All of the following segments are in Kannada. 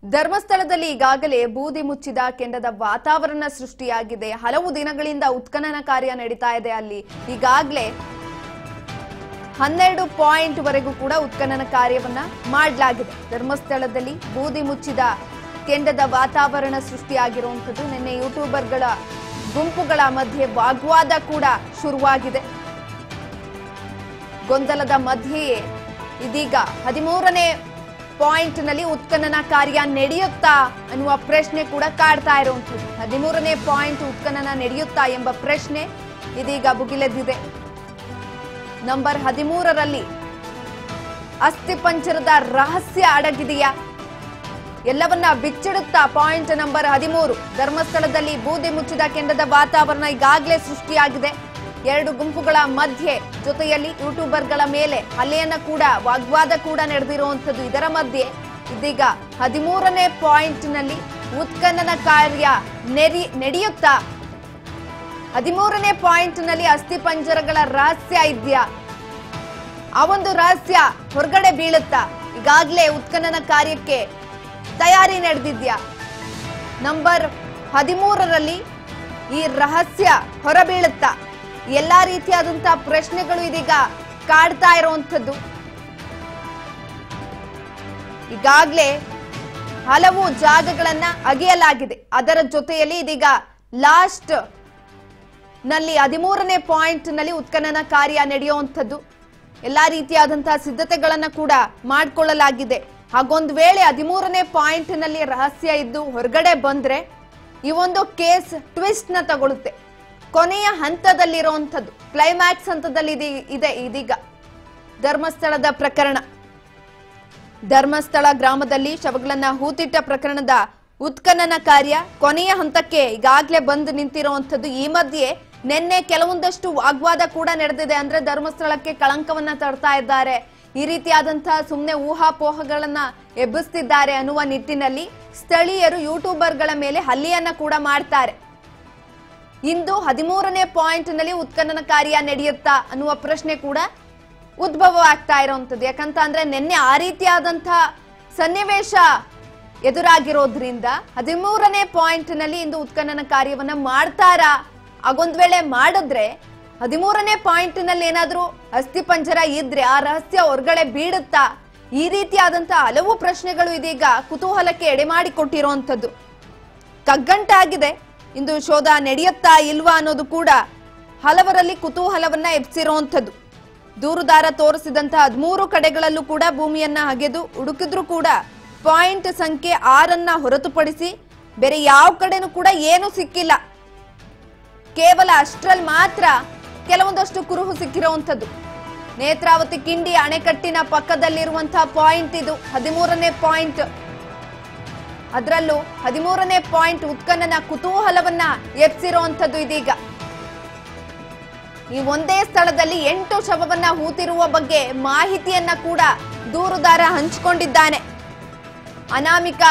ಧರ್ಮಸ್ಥಳದಲ್ಲಿ ಈಗಾಗಲೇ ಬೂದಿ ಮುಚ್ಚಿದ ಕೆಂಡದ ವಾತಾವರಣ ಸೃಷ್ಟಿಯಾಗಿದೆ. ಹಲವು ದಿನಗಳಿಂದ ಉತ್ಖನನ ಕಾರ್ಯ ನಡೀತಾ ಇದೆ. ಅಲ್ಲಿ ಈಗಾಗಲೇ 12 ಪಾಯಿಂಟ್ ವರೆಗೂ ಕೂಡ ಉತ್ಖನನ ಕಾರ್ಯವನ್ನ ಮಾಡಲಾಗಿದೆ. ಧರ್ಮಸ್ಥಳದಲ್ಲಿ ಬೂದಿ ಮುಚ್ಚಿದ ಕೆಂಡದ ವಾತಾವರಣ ಸೃಷ್ಟಿಯಾಗಿರುವಂತದ್ದು. ನಿನ್ನೆ ಯೂಟ್ಯೂಬರ್ಗಳ ಗುಂಪುಗಳ ಮಧ್ಯೆ ವಾಗ್ವಾದ ಕೂಡ ಶುರುವಾಗಿದೆ. ಗೊಂದಲದ ಮಧ್ಯೆಯೇ ಇದೀಗ 13ನೇ ಪಾಯಿಂಟ್ ನಲ್ಲಿ ಉತ್ಖನನ ಕಾರ್ಯ ನಡೆಯುತ್ತಾ ಅನ್ನುವ ಪ್ರಶ್ನೆ ಕೂಡ ಕಾಡ್ತಾ ಇರುವಂತದ್ದು. 13ನೇ ಪಾಯಿಂಟ್ ಉತ್ಖನನ ನಡೆಯುತ್ತಾ ಎಂಬ ಪ್ರಶ್ನೆ ಇದೀಗ ಭುಗಿಲೆದ್ದಿದೆ. ನಂಬರ್ 13ರಲ್ಲಿ ಅಸ್ಥಿಪಂಜರದ ರಹಸ್ಯ ಅಡಗಿದೆಯಾ? ಎಲ್ಲವನ್ನ ಬಿಚ್ಚಿಡುತ್ತಾ ಪಾಯಿಂಟ್ ನಂಬರ್ 13. ಧರ್ಮಸ್ಥಳದಲ್ಲಿ ಬೂದಿ ಮುಚ್ಚಿದ ಕೆಂಡದ ವಾತಾವರಣ ಈಗಾಗಲೇ ಸೃಷ್ಟಿಯಾಗಿದೆ. 2 ಗುಂಪುಗಳ ಮಧ್ಯೆ ಜೊತೆಯಲ್ಲಿ ಯೂಟ್ಯೂಬರ್ಗಳ ಮೇಲೆ ಹಲ್ಲೆಯನ್ನ ಕೂಡ ವಾಗ್ವಾದ ಕೂಡ ನಡೆದಿರುವಂತದ್ದು. ಇದರ ಮಧ್ಯೆ ಇದೀಗ 13ನೇ ಪಾಯಿಂಟ್ ನಲ್ಲಿ ಉತ್ಖನನ ಕಾರ್ಯ ನಡೆಯುತ್ತಾ 13ನೇ ಪಾಯಿಂಟ್ ನಲ್ಲಿ ಅಸ್ಥಿಪಂಜರಗಳ ರಹಸ್ಯ ಇದೆಯಾ? ಆ ಒಂದು ರಹಸ್ಯ ಹೊರಗಡೆ ಬೀಳುತ್ತಾ? ಈಗಾಗಲೇ ಉತ್ಖನನ ಕಾರ್ಯಕ್ಕೆ ತಯಾರಿ ನಡೆದಿದ್ಯಾ? ನಂಬರ್ 13ರಲ್ಲಿ ಈ ರಹಸ್ಯ ಹೊರಬೀಳುತ್ತಾ? ಎಲ್ಲಾ ರೀತಿಯಾದಂತಹ ಪ್ರಶ್ನೆಗಳು ಇದೀಗ ಕಾಡ್ತಾ ಇರುವಂತದ್ದು. ಈಗಾಗಲೇ ಹಲವು ಜಾಗಗಳನ್ನ ಅಗೆಯಲಾಗಿದೆ. ಅದರ ಜೊತೆಯಲ್ಲಿ ಇದೀಗ ಲಾಸ್ಟ್ ನಲ್ಲಿ 13ನೇ ಪಾಯಿಂಟ್ ನಲ್ಲಿ ಉತ್ಖನನ ಕಾರ್ಯ ನಡೆಯುವಂತದ್ದು. ಎಲ್ಲಾ ರೀತಿಯಾದಂತಹ ಸಿದ್ಧತೆಗಳನ್ನ ಕೂಡ ಮಾಡಿಕೊಳ್ಳಲಾಗಿದೆ. ಹಾಗೊಂದು ವೇಳೆ 13ನೇ ಪಾಯಿಂಟ್ ನಲ್ಲಿ ರಹಸ್ಯ ಇದ್ದು ಹೊರಗಡೆ ಬಂದ್ರೆ ಈ ಒಂದು ಕೇಸ್ ಟ್ವಿಸ್ಟ್ ನ ತಗೊಳುತ್ತೆ. ಕೊನೆಯ ಹಂತದಲ್ಲಿರುವಂತದ್ದು, ಕ್ಲೈಮ್ಯಾಕ್ಸ್ ಹಂತದಲ್ಲಿ ಇದೆ ಇದೀಗ ಧರ್ಮಸ್ಥಳದ ಪ್ರಕರಣ. ಧರ್ಮಸ್ಥಳ ಗ್ರಾಮದಲ್ಲಿ ಶವಗಳನ್ನ ಹೂತಿಟ್ಟ ಪ್ರಕರಣದ ಉತ್ಖನನ ಕಾರ್ಯ ಕೊನೆಯ ಹಂತಕ್ಕೆ ಈಗಾಗಲೇ ಬಂದು ನಿಂತಿರುವಂತದ್ದು. ಈ ಮಧ್ಯೆ ನಿನ್ನೆ ಕೆಲವೊಂದಷ್ಟು ವಾಗ್ವಾದ ಕೂಡ ನಡೆದಿದೆ. ಅಂದ್ರೆ ಧರ್ಮಸ್ಥಳಕ್ಕೆ ಕಳಂಕವನ್ನ ತರ್ತಾ ಇದ್ದಾರೆ, ಈ ರೀತಿಯಾದಂತಹ ಸುಮ್ಮನೆ ಊಹಾಪೋಹಗಳನ್ನ ಎಬ್ಬಿಸ್ತಿದ್ದಾರೆ ಅನ್ನುವ ನಿಟ್ಟಿನಲ್ಲಿ ಸ್ಥಳೀಯರು ಯೂಟ್ಯೂಬರ್ಗಳ ಮೇಲೆ ಹಲ್ಲೆಯನ್ನ ಕೂಡ ಮಾಡ್ತಾರೆ. ಇಂದು 13ನೇ ಪಾಯಿಂಟ್ ನಲ್ಲಿ ಉತ್ಖನನ ಕಾರ್ಯ ನಡೆಯುತ್ತಾ ಅನ್ನುವ ಪ್ರಶ್ನೆ ಕೂಡ ಉದ್ಭವ ಆಗ್ತಾ ಇರುವಂತದ್ದು. ಯಾಕಂತ ಅಂದ್ರೆ ನಿನ್ನೆ ಆ ರೀತಿಯಾದಂತಹ ಸನ್ನಿವೇಶ ಎದುರಾಗಿರೋದ್ರಿಂದ 13ನೇ ಪಾಯಿಂಟ್ ನಲ್ಲಿ ಇಂದು ಉತ್ಖನನ ಕಾರ್ಯವನ್ನ ಮಾಡ್ತಾರಾ? ಆಗೊಂದ್ ವೇಳೆ ಮಾಡಿದ್ರೆ 13ನೇ ಪಾಯಿಂಟ್ ನಲ್ಲಿ ಏನಾದ್ರೂ ಅಸ್ಥಿಪಂಜರ ಇದ್ರೆ ಆ ರಹಸ್ಯ ಹೊರಗಡೆ ಬೀಳುತ್ತಾ? ಈ ರೀತಿಯಾದಂತಹ ಹಲವು ಪ್ರಶ್ನೆಗಳು ಇದೀಗ ಕುತೂಹಲಕ್ಕೆ ಎಡೆಮಾಡಿಕೊಟ್ಟಿರುವಂತದ್ದು. ಕಗ್ಗಂಟಾಗಿದೆ. ಇಂದು ಶೋಧ ನಡೆಯುತ್ತಾ ಇಲ್ವಾ ಅನ್ನೋದು ಕೂಡ ಹಲವರಲ್ಲಿ ಕುತೂಹಲವನ್ನ ಎಬ್ಸಿರುವಂತದ್ದು. ದೂರುದಾರ ತೋರಿಸಿದಂತಹ 13 ಕಡೆಗಳಲ್ಲೂ ಕೂಡ ಭೂಮಿಯನ್ನ ಅಗೆದು ಹುಡುಕಿದ್ರು ಕೂಡ ಪಾಯಿಂಟ್ ಸಂಖ್ಯೆ 6 ಹೊರತುಪಡಿಸಿ ಬೇರೆ ಯಾವ ಕಡೆನೂ ಕೂಡ ಏನು ಸಿಕ್ಕಿಲ್ಲ. ಕೇವಲ ಅಷ್ಟರಲ್ಲಿ ಮಾತ್ರ ಕೆಲವೊಂದಷ್ಟು ಕುರುಹು ಸಿಕ್ಕಿರುವಂತದ್ದು. ನೇತ್ರಾವತಿ ಕಿಂಡಿ ಅಣೆಕಟ್ಟಿನ ಪಕ್ಕದಲ್ಲಿರುವಂತಹ ಪಾಯಿಂಟ್ ಇದು 13ನೇ ಪಾಯಿಂಟ್. ಅದರಲ್ಲೂ 13ನೇ ಪಾಯಿಂಟ್ ಉತ್ಖನನ ಕುತೂಹಲವನ್ನ ಎಬ್ಸಿರುವಂತದ್ದು. ಇದೀಗ ಈ ಒಂದೇ ಸ್ಥಳದಲ್ಲಿ 8 ಶವವನ್ನ ಹೂತಿರುವ ಬಗ್ಗೆ ಮಾಹಿತಿಯನ್ನ ಕೂಡ ದೂರುದಾರ ಹಂಚಿಕೊಂಡಿದ್ದಾನೆ. ಅನಾಮಿಕ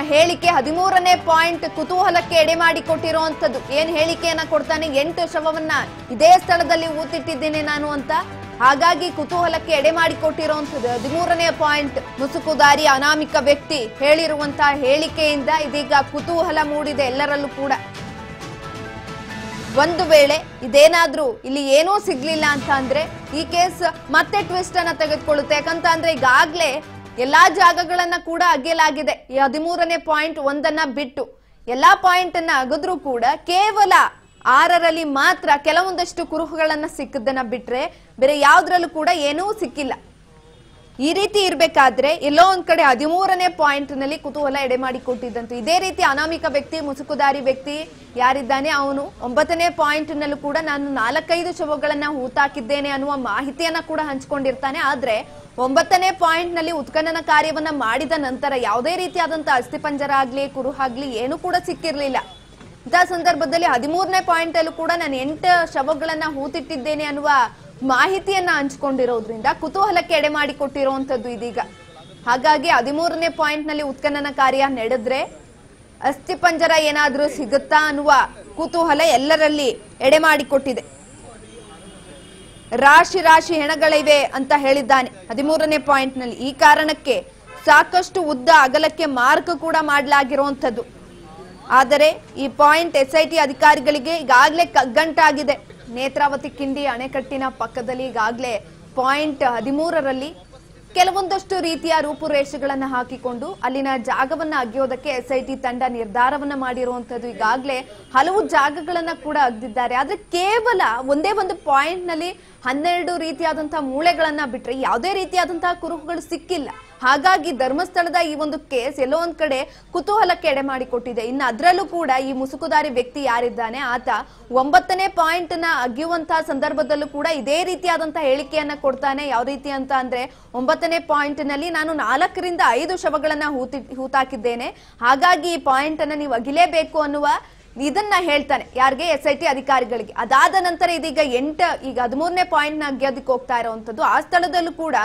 ಹೇಳಿಕೆ 13ನೇ ಪಾಯಿಂಟ್ ಕುತೂಹಲಕ್ಕೆ ಎಡೆ ಮಾಡಿಕೊಟ್ಟಿರುವಂತದ್ದು. ಏನ್ ಹೇಳಿಕೆಯನ್ನ ಕೊಡ್ತಾನೆ? 8 ಶವವನ್ನ ಇದೇ ಸ್ಥಳದಲ್ಲಿ ಹೂತಿಟ್ಟಿದ್ದೇನೆ ನಾನು ಅಂತ. ಹಾಗಾಗಿ ಕುತೂಹಲಕ್ಕೆ ಎಡೆ ಮಾಡಿಕೊಟ್ಟಿರುವಂತದ್ದು 13ನೇ ಪಾಯಿಂಟ್. ಮುಸುಕುದಾರಿ ಅನಾಮಿಕ ವ್ಯಕ್ತಿ ಹೇಳಿರುವಂತಹ ಹೇಳಿಕೆಯಿಂದ ಇದೀಗ ಕುತೂಹಲ ಮೂಡಿದೆ ಎಲ್ಲರಲ್ಲೂ ಕೂಡ. ಒಂದು ವೇಳೆ ಇದೇನಾದ್ರೂ ಇಲ್ಲಿ ಏನೂ ಸಿಗ್ಲಿಲ್ಲ ಅಂತ ಅಂದ್ರೆ ಈ ಕೇಸ್ ಮತ್ತೆ ಟ್ವಿಸ್ಟ್ ಅನ್ನ ತೆಗೆದುಕೊಳ್ಳುತ್ತೆ. ಯಾಕಂತ ಅಂದ್ರೆ ಈಗಾಗ್ಲೇ ಎಲ್ಲಾ ಜಾಗಗಳನ್ನ ಕೂಡ ಅಗೆಯಲಾಗಿದೆ. ಈ 13ನೇ ಪಾಯಿಂಟ್ ಒಂದನ್ನ ಬಿಟ್ಟು ಎಲ್ಲಾ ಪಾಯಿಂಟ್ ಅನ್ನ ಅಗದ್ರೂ ಕೂಡ ಕೇವಲ 6ರಲ್ಲಿ ಮಾತ್ರ ಕೆಲವೊಂದಷ್ಟು ಕುರುಹುಗಳನ್ನ ಸಿಕ್ಕದನ್ನ ಬಿಟ್ರೆ ಬೇರೆ ಯಾವ್ದ್ರಲ್ಲೂ ಕೂಡ ಏನೂ ಸಿಕ್ಕಿಲ್ಲ. ಈ ರೀತಿ ಇರ್ಬೇಕಾದ್ರೆ ಎಲ್ಲೋ ಒಂದ್ ಕಡೆ 13ನೇ ಪಾಯಿಂಟ್ ನಲ್ಲಿ ಕುತೂಹಲ ಎಡೆ ಮಾಡಿಕೊಟ್ಟಿದ್ದಂತು. ಇದೇ ರೀತಿ ಅನಾಮಿಕ ವ್ಯಕ್ತಿ, ಮುಸುಕುದಾರಿ ವ್ಯಕ್ತಿ ಯಾರಿದ್ದಾನೆ ಅವನು 9ನೇ ಪಾಯಿಂಟ್ ನಲ್ಲೂ ಕೂಡ ನಾನು 4-5 ಶವಗಳನ್ನ ಹೂತಾಕಿದ್ದೇನೆ ಅನ್ನುವ ಮಾಹಿತಿಯನ್ನ ಕೂಡ ಹಂಚಿಕೊಂಡಿರ್ತಾನೆ. ಆದ್ರೆ 9ನೇ ಪಾಯಿಂಟ್ ನಲ್ಲಿ ಉತ್ಖನನ ಕಾರ್ಯವನ್ನ ಮಾಡಿದ ನಂತರ ಯಾವುದೇ ರೀತಿಯಾದಂತಹ ಅಸ್ಥಿಪಂಜರ ಆಗ್ಲಿ ಕುರುಹಾಗ್ಲಿ ಏನು ಕೂಡ ಸಿಕ್ಕಿರ್ಲಿಲ್ಲ. ಇಂತಹ ಸಂದರ್ಭದಲ್ಲಿ 13ನೇ ಪಾಯಿಂಟ್ ಅಲ್ಲೂ ಕೂಡ ನಾನು 8 ಶವಗಳನ್ನ ಹೂತಿಟ್ಟಿದ್ದೇನೆ ಅನ್ನುವ ಮಾಹಿತಿಯನ್ನ ಹಂಚಿಕೊಂಡಿರೋದ್ರಿಂದ ಕುತೂಹಲಕ್ಕೆ ಎಡೆ ಮಾಡಿಕೊಟ್ಟಿರುವಂತದ್ದು ಇದೀಗ. ಹಾಗಾಗಿ 13ನೇ ಪಾಯಿಂಟ್ ನಲ್ಲಿ ಉತ್ಖನನ ಕಾರ್ಯ ನಡೆದ್ರೆ ಅಸ್ಥಿಪಂಜರ ಏನಾದ್ರೂ ಸಿಗುತ್ತಾ ಅನ್ನುವ ಕುತೂಹಲ ಎಲ್ಲರಲ್ಲಿ ಎಡೆ ಮಾಡಿಕೊಟ್ಟಿದೆ. ರಾಶಿ ರಾಶಿ ಹೆಣಗಳಿವೆ ಅಂತ ಹೇಳಿದ್ದಾನೆ 13ನೇ ಪಾಯಿಂಟ್ ನಲ್ಲಿ. ಈ ಕಾರಣಕ್ಕೆ ಸಾಕಷ್ಟು ಉದ್ದ ಅಗಲಕ್ಕೆ ಮಾರ್ಕ್ ಕೂಡ ಮಾಡಲಾಗಿರುವಂತದ್ದು. ಆದರೆ ಈ ಪಾಯಿಂಟ್ SIT ಅಧಿಕಾರಿಗಳಿಗೆ ಈಗಾಗಲೇ ಕಗ್ಗಂಟಾಗಿದೆ. ನೇತ್ರಾವತಿ ಕಿಂಡಿ ಅಣೆಕಟ್ಟಿನ ಪಕ್ಕದಲ್ಲಿ ಈಗಾಗಲೇ ಪಾಯಿಂಟ್ 13ರಲ್ಲಿ ಕೆಲವೊಂದಷ್ಟು ರೀತಿಯ ರೂಪುರೇಷೆಗಳನ್ನ ಹಾಕಿಕೊಂಡು ಅಲ್ಲಿನ ಜಾಗವನ್ನ ಅಗೆಯೋದಕ್ಕೆ SIT ತಂಡ ನಿರ್ಧಾರವನ್ನ ಮಾಡಿರುವಂತದ್ದು. ಈಗಾಗಲೇ ಹಲವು ಜಾಗಗಳನ್ನ ಕೂಡ ಅಗ್ದಿದ್ದಾರೆ. ಆದ್ರೆ ಕೇವಲ ಒಂದೇ ಒಂದು ಪಾಯಿಂಟ್ ನಲ್ಲಿ 12 ರೀತಿಯಾದಂತಹ ಮೂಳೆಗಳನ್ನ ಬಿಟ್ರೆ ಯಾವುದೇ ರೀತಿಯಾದಂತಹ ಕುರುಹುಗಳು ಸಿಕ್ಕಿಲ್ಲ. ಹಾಗಾಗಿ ಧರ್ಮಸ್ಥಳದ ಈ ಒಂದು ಕೇಸ್ ಎಲ್ಲೋ ಒಂದ್ ಕಡೆ ಕುತೂಹಲಕ್ಕೆ ಎಡೆ ಮಾಡಿಕೊಟ್ಟಿದೆ. ಇನ್ನು ಅದರಲ್ಲೂ ಕೂಡ ಈ ಮುಸುಕುದಾರಿ ವ್ಯಕ್ತಿ ಯಾರಿದ್ದಾನೆ ಆತ 9ನೇ ಪಾಯಿಂಟ್ ನ ಅಗೆಯುವಂತಹ ಸಂದರ್ಭದಲ್ಲೂ ಕೂಡ ಇದೇ ರೀತಿಯಾದಂತಹ ಹೇಳಿಕೆಯನ್ನ ಕೊಡ್ತಾನೆ. ಯಾವ ರೀತಿ ಅಂತ ಅಂದ್ರೆ 9ನೇ ಪಾಯಿಂಟ್ ನಲ್ಲಿ ನಾನು 4 ರಿಂದ 5 ಶವಗಳನ್ನ ಹೂತಾಕಿದ್ದೇನೆ, ಹಾಗಾಗಿ ಈ ಪಾಯಿಂಟ್ ಅನ್ನ ನೀವು ಅಗಿಲೇಬೇಕು ಅನ್ನುವ ಇದನ್ನ ಹೇಳ್ತಾನೆ. ಯಾರಿಗೆ? SIT ಅಧಿಕಾರಿಗಳಿಗೆ. ಅದಾದ ನಂತರ ಇದೀಗ 13ನೇ ಪಾಯಿಂಟ್ ನ ಅಗ್ಯೋದಕ್ಕೆ ಹೋಗ್ತಾ ಇರುವಂತದ್ದು. ಆ ಸ್ಥಳದಲ್ಲೂ ಕೂಡ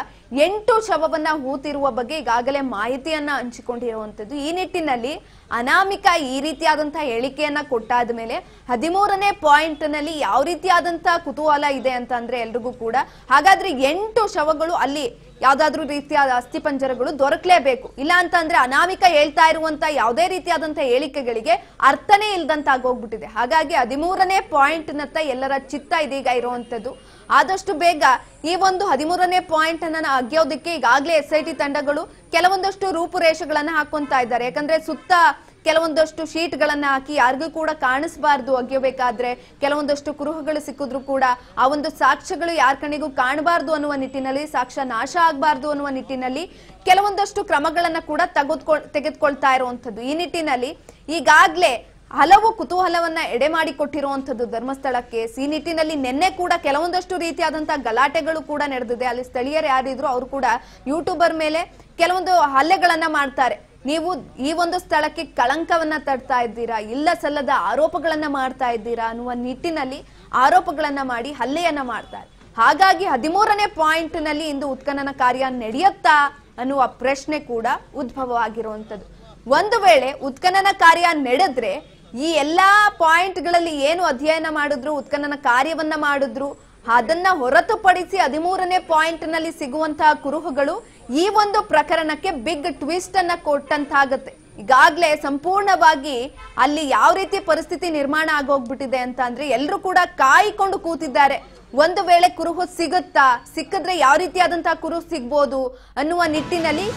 8 ಶವವನ್ನ ಹೂತಿರುವ ಬಗ್ಗೆ ಈಗಾಗಲೇ ಮಾಹಿತಿಯನ್ನ ಹಂಚಿಕೊಂಡಿರುವಂತದ್ದು. ಈ ನಿಟ್ಟಿನಲ್ಲಿ ಅನಾಮಿಕಾ ಈ ರೀತಿಯಾದಂತಹ ಹೇಳಿಕೆಯನ್ನ ಕೊಟ್ಟಾದ ಮೇಲೆ 13ನೇ ಪಾಯಿಂಟ್ ನಲ್ಲಿ ಯಾವ ರೀತಿಯಾದಂತಹ ಕುತೂಹಲ ಇದೆ ಅಂತ ಅಂದ್ರೆ ಎಲ್ರಿಗೂ ಕೂಡ ಹಾಗಾದ್ರೆ 8 ಶವಗಳು ಅಲ್ಲಿ ಯಾವ್ದಾದ್ರು ರೀತಿಯಾದ ಅಸ್ಥಿಪಂಜರಗಳು ದೊರಕಲೇಬೇಕು. ಇಲ್ಲ ಅಂತ ಅಂದ್ರೆ ಅನಾಮಿಕಾ ಹೇಳ್ತಾ ಇರುವಂತ ಯಾವುದೇ ರೀತಿಯಾದಂತ ಹೇಳಿಕೆಗಳಿಗೆ ಅರ್ಥನೇ ಇಲ್ದಂತಾಗೋಗ್ಬಿಟ್ಟಿದೆ. ಹಾಗಾಗಿ 13ನೇ ಪಾಯಿಂಟ್ ನತ್ತ ಎಲ್ಲರ ಚಿತ್ತ ಇದೀಗ ಇರುವಂತದ್ದು. ಆದಷ್ಟು ಬೇಗ ಈ ಒಂದು 13ನೇ ಪಾಯಿಂಟ್ ಅನ್ನ ಅಗೆಯೋದಕ್ಕೆ ಈಗಾಗಲೇ SIT ತಂಡಗಳು ಕೆಲವೊಂದಷ್ಟು ರೂಪುರೇಷೆಗಳನ್ನ ಹಾಕೊಂತಾ ಇದ್ದಾರೆ. ಯಾಕಂದ್ರೆ ಸುತ್ತ ಕೆಲವೊಂದಷ್ಟು ಶೀಟ್ ಗಳನ್ನ ಹಾಕಿ ಯಾರಿಗೂ ಕೂಡ ಕಾಣಿಸಬಾರ್ದು. ಅಗೆಯಬೇಕಾದ್ರೆ ಕೆಲವೊಂದಷ್ಟು ಕುರುಹುಗಳು ಸಿಕ್ಕಿದ್ರು ಕೂಡ ಆ ಒಂದು ಸಾಕ್ಷ್ಯಗಳು ಯಾರ ಕಣಿಗೂ ಕಾಣಬಾರ್ದು ಅನ್ನುವ ನಿಟ್ಟಿನಲ್ಲಿ, ಸಾಕ್ಷ್ಯ ನಾಶ ಆಗಬಾರ್ದು ಅನ್ನುವ ನಿಟ್ಟಿನಲ್ಲಿ ಕೆಲವೊಂದಷ್ಟು ಕ್ರಮಗಳನ್ನ ಕೂಡ ತೆಗೆದುಕೊಳ್ತಾ ಇರುವಂತದ್ದು. ಈ ನಿಟ್ಟಿನಲ್ಲಿ ಈಗಾಗಲೇ ಹಲವು ಕುತೂಹಲವನ್ನ ಎಡೆ ಮಾಡಿಕೊಟ್ಟಿರುವಂತದ್ದು ಧರ್ಮಸ್ಥಳಕ್ಕೆ. ಈ ನಿಟ್ಟಿನಲ್ಲಿ ನಿನ್ನೆ ಕೂಡ ಕೆಲವೊಂದಷ್ಟು ರೀತಿಯಾದಂತಹ ಗಲಾಟೆಗಳು ಕೂಡ ನಡೆದಿದೆ. ಅಲ್ಲಿ ಸ್ಥಳೀಯರು ಯಾರಿದ್ರು ಅವರು ಕೂಡ ಯೂಟ್ಯೂಬರ್ ಮೇಲೆ ಕೆಲವೊಂದು ಹಲ್ಲೆಗಳನ್ನ ಮಾಡ್ತಾರೆ. ನೀವು ಈ ಒಂದು ಸ್ಥಳಕ್ಕೆ ಕಳಂಕವನ್ನ ತರ್ತಾ ಇದ್ದೀರಾ, ಇಲ್ಲ ಸಲ್ಲದ ಆರೋಪಗಳನ್ನ ಮಾಡ್ತಾ ಇದ್ದೀರಾ ಅನ್ನುವ ನಿಟ್ಟಿನಲ್ಲಿ ಆರೋಪಗಳನ್ನ ಮಾಡಿ ಹಲ್ಲೆಯನ್ನ ಮಾಡ್ತಾರೆ. ಹಾಗಾಗಿ 13ನೇ ಪಾಯಿಂಟ್ ನಲ್ಲಿ ಇಂದು ಉತ್ಖನನ ಕಾರ್ಯ ನಡೆಯುತ್ತಾ ಅನ್ನುವ ಪ್ರಶ್ನೆ ಕೂಡ ಉದ್ಭವವಾಗಿರುವಂತದ್ದು. ಒಂದು ವೇಳೆ ಉತ್ಖನನ ಕಾರ್ಯ ನಡೆದ್ರೆ ಈ ಎಲ್ಲಾ ಪಾಯಿಂಟ್ಗಳಲ್ಲಿ ಏನು ಅಧ್ಯಯನ ಮಾಡಿದ್ರು, ಉತ್ಖನನ ಕಾರ್ಯವನ್ನ ಮಾಡಿದ್ರು, ಅದನ್ನ ಹೊರತುಪಡಿಸಿ 13ನೇ ಪಾಯಿಂಟ್ ನಲ್ಲಿ ಸಿಗುವಂತಹ ಕುರುಹುಗಳು ಈ ಒಂದು ಪ್ರಕರಣಕ್ಕೆ ಬಿಗ್ ಟ್ವಿಸ್ಟ್ ಅನ್ನ ಕೊಟ್ಟಂತಾಗತ್ತೆ. ಈಗಾಗಲೇ ಸಂಪೂರ್ಣವಾಗಿ ಅಲ್ಲಿ ಯಾವ ರೀತಿ ಪರಿಸ್ಥಿತಿ ನಿರ್ಮಾಣ ಆಗೋಗ್ಬಿಟ್ಟಿದೆ ಅಂತ ಅಂದ್ರೆ ಎಲ್ಲರೂ ಕೂಡ ಕಾಯ್ಕೊಂಡು ಕೂತಿದ್ದಾರೆ. ಒಂದು ವೇಳೆ ಕುರುಹು ಸಿಗುತ್ತಾ, ಸಿಕ್ಕಿದ್ರೆ ಯಾವ ರೀತಿಯಾದಂತಹ ಕುರುಹು ಸಿಗ್ಬೋದು ಅನ್ನುವ ನಿಟ್ಟಿನಲ್ಲಿ